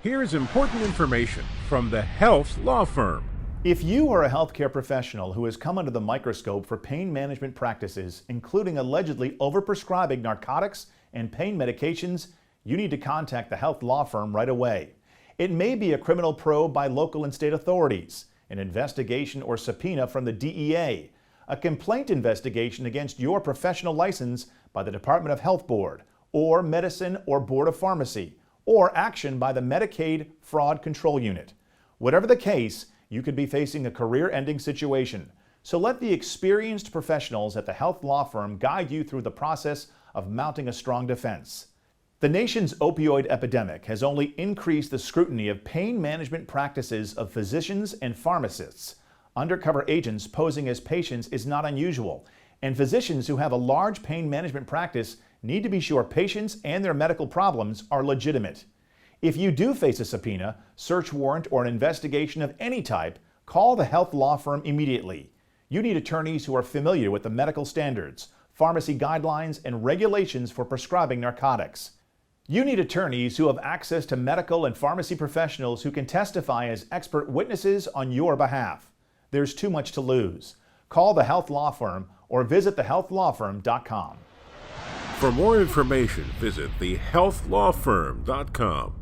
Here's important information from the Health Law Firm. If you are a healthcare professional who has come under the microscope for pain management practices, including allegedly overprescribing narcotics and pain medications, you need to contact the Health Law Firm right away. It may be a criminal probe by local and state authorities, an investigation or subpoena from the DEA, a complaint investigation against your professional license by the Department of Health Board, or Medicine or Board of Pharmacy, or action by the Medicaid Fraud Control Unit. Whatever the case, you could be facing a career-ending situation. So let the experienced professionals at the Health Law Firm guide you through the process of mounting a strong defense. The nation's opioid epidemic has only increased the scrutiny of pain management practices of physicians and pharmacists. Undercover agents posing as patients is not unusual, and physicians who have a large pain management practice need to be sure patients and their medical problems are legitimate. If you do face a subpoena, search warrant, or an investigation of any type, call the Health Law Firm immediately. You need attorneys who are familiar with the medical standards, pharmacy guidelines, and regulations for prescribing narcotics. You need attorneys who have access to medical and pharmacy professionals who can testify as expert witnesses on your behalf. There's too much to lose. Call the Health Law Firm or visit thehealthlawfirm.com. For more information, visit thehealthlawfirm.com.